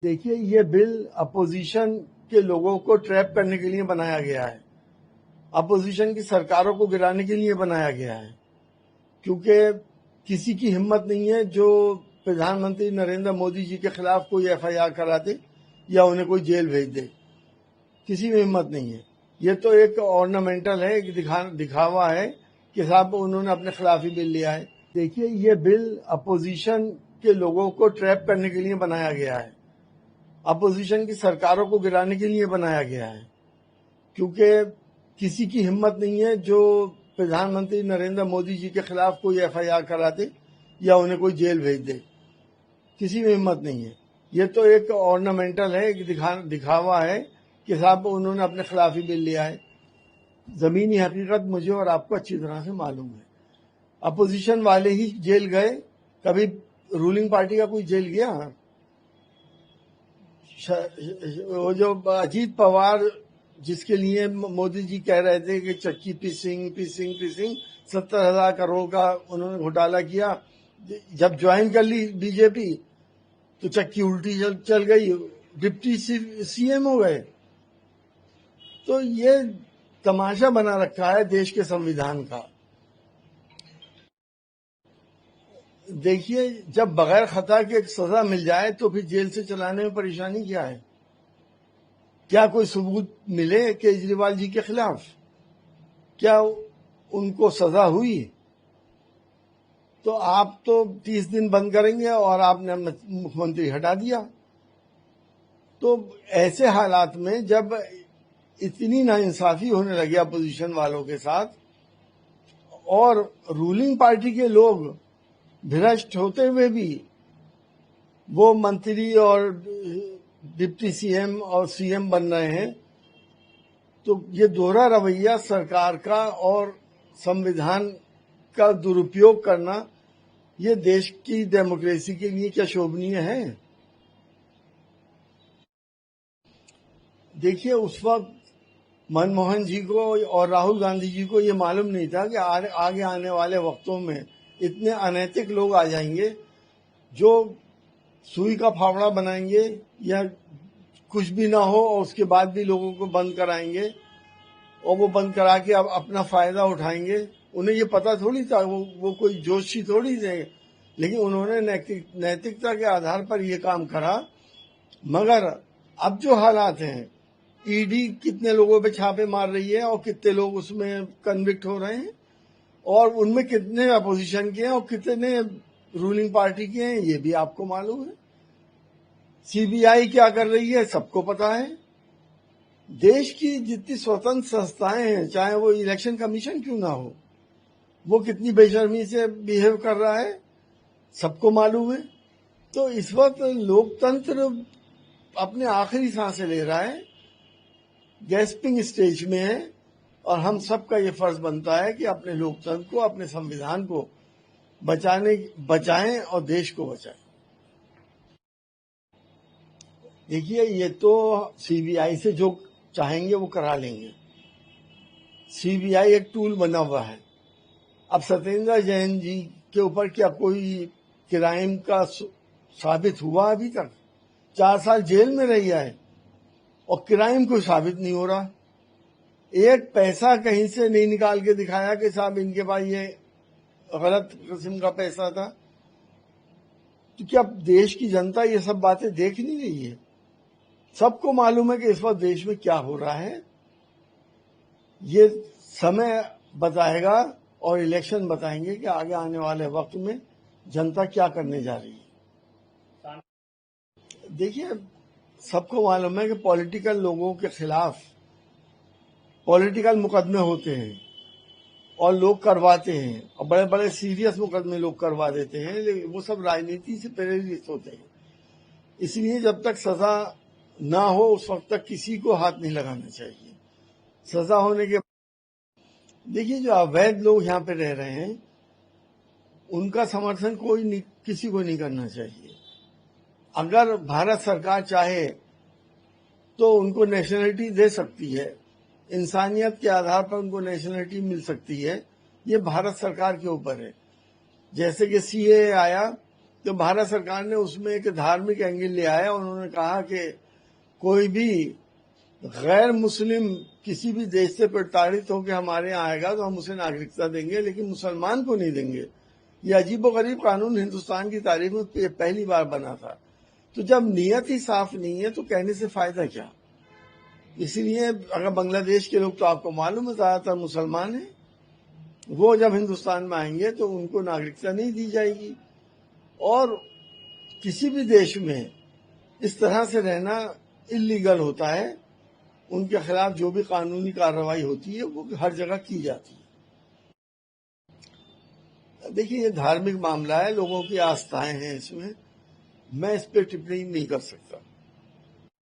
देखिए, ये bill opposition के लोगों को ट्रैप करने के लिए बनाया गया है। अपोजिशन की सरकारों को गिराने के लिए बनाया गया है, क्योंकि किसी की हिम्मत नहीं है जो प्रधानमंत्री नरेंद्र मोदी जी के खिलाफ कोई एफआईआर करा दे या उन्हें कोई जेल भेज दे। किसी में हिम्मत नहीं है। ये तो एक ऑर्नामेंटल है, एक दिखावा है कि साहब उन्होंने अपने खिलाफ ही बिल लिया है। देखिए, ये बिल अपोजिशन के लोगों को ट्रैप करने के लिए बनाया गया है। अपोजिशन की सरकारों को गिराने के लिए बनाया गया है, क्योंकि किसी की हिम्मत नहीं है जो प्रधानमंत्री नरेंद्र मोदी जी के खिलाफ कोई एफआईआर करा दे या उन्हें कोई जेल भेज दे। किसी में हिम्मत नहीं है। ये तो एक ऑर्नामेंटल है, एक दिखावा है कि साहब उन्होंने अपने खिलाफ ही बिल लिया है। जमीनी हकीकत मुझे और आपको अच्छी तरह से मालूम है। अपोजिशन वाले ही जेल गए, कभी रूलिंग पार्टी का कोई जेल गया? वो जो अजीत पवार जिसके लिए मोदी जी कह रहे थे कि चक्की पिसिंग 70,000 करोड़ का उन्होंने घोटाला किया, जब ज्वाइन कर ली बीजेपी तो चक्की उल्टी चल गई, डिप्टी सीएम हो गए। तो ये तमाशा बना रखा है देश के संविधान का। देखिए, जब बगैर खता के सजा मिल जाए तो फिर जेल से चलाने में परेशानी क्या है? क्या कोई सबूत मिले केजरीवाल जी के खिलाफ? क्या उनको सजा हुई? तो आप तो 30 दिन बंद करेंगे और आपने मुख्यमंत्री हटा दिया। तो ऐसे हालात में जब इतनी नाइंसाफी होने लगी अपोजिशन वालों के साथ और रूलिंग पार्टी के लोग भ्रष्ट होते हुए भी वो मंत्री और डिप्टी सीएम और सीएम बन रहे हैं, तो ये दोहरा रवैया सरकार का और संविधान का दुरुपयोग करना ये देश की डेमोक्रेसी के लिए क्या शोभनीय है? देखिए, उस वक्त मनमोहन जी को और राहुल गांधी जी को ये मालूम नहीं था कि आगे आने वाले वक्तों में इतने अनैतिक लोग आ जाएंगे जो सुई का फावड़ा बनाएंगे या कुछ भी ना हो और उसके बाद भी लोगों को बंद कराएंगे और वो बंद करा के अब अपना फायदा उठाएंगे। उन्हें ये पता थोड़ी था, वो कोई जोशी थोड़ी थे, लेकिन उन्होंने नैतिकता के आधार पर ये काम करा। मगर अब जो हालात हैं, ईडी कितने लोगों पे छापे मार रही है और कितने लोग उसमें कन्विक्ट हो रहे हैं और उनमें कितने अपोजिशन के हैं और कितने रूलिंग पार्टी के हैं, ये भी आपको मालूम है। सीबीआई क्या कर रही है सबको पता है। देश की जितनी स्वतंत्र संस्थाएं हैं, चाहे वो इलेक्शन कमीशन क्यों ना हो, वो कितनी बेशर्मी से बिहेव कर रहा है सबको मालूम है। तो इस वक्त लोकतंत्र अपने आखिरी सांसें ले रहा है, गैस्पिंग स्टेज में है और हम सबका ये फर्ज बनता है कि अपने लोकतंत्र को, अपने संविधान को बचाएं और देश को बचाएं। देखिए, ये तो सीबीआई से जो चाहेंगे वो करा लेंगे। सीबीआई एक टूल बना हुआ है। अब सत्येंद्र जैन जी के ऊपर क्या कोई क्राइम का साबित हुआ? अभी तक 4 साल जेल में रही है और क्राइम कोई साबित नहीं हो रहा। एक पैसा कहीं से नहीं निकाल के दिखाया कि साहब इनके पास ये गलत किस्म का पैसा था। तो क्या देश की जनता ये सब बातें देख नहीं रही है? सबको मालूम है कि इस वक्त देश में क्या हो रहा है। ये समय बताएगा और इलेक्शन बताएंगे कि आगे आने वाले वक्त में जनता क्या करने जा रही है। देखिए, सबको मालूम है कि पॉलिटिकल लोगों के खिलाफ पॉलिटिकल मुकदमे होते हैं और लोग करवाते हैं और बड़े बड़े सीरियस मुकदमे लोग करवा देते हैं, लेकिन वो सब राजनीति से प्रेरित होते हैं। इसलिए जब तक सजा ना हो उस वक्त तक किसी को हाथ नहीं लगाना चाहिए। सजा होने के देखिए, जो अवैध लोग यहाँ पे रह रहे हैं उनका समर्थन किसी को नहीं करना चाहिए। अगर भारत सरकार चाहे तो उनको नेशनलिटी दे सकती है, इंसानियत के आधार पर उनको नेशनलिटी मिल सकती है। ये भारत सरकार के ऊपर है। जैसे कि सीएए आया तो भारत सरकार ने उसमें एक धार्मिक एंगल ले आया। उन्होंने कहा कि कोई भी गैर मुस्लिम किसी भी देश से प्रताड़ित होकर हमारे यहाँ आएगा तो हम उसे नागरिकता देंगे, लेकिन मुसलमान को नहीं देंगे। ये अजीबोगरीब कानून हिंदुस्तान की तारीख में पहली बार बना था। तो जब नीयत ही साफ नहीं है तो कहने से फायदा क्या। इसलिए अगर बांग्लादेश के लोग, तो आपको मालूम है ज्यादातर मुसलमान हैं, वो जब हिंदुस्तान में आएंगे तो उनको नागरिकता नहीं दी जाएगी। और किसी भी देश में इस तरह से रहना इलीगल होता है। उनके खिलाफ जो भी कानूनी कार्रवाई होती है वो हर जगह की जाती है। देखिए, ये धार्मिक मामला है, लोगों की आस्थाएं हैं, इसमें मैं इस पर टिप्पणी नहीं कर सकता।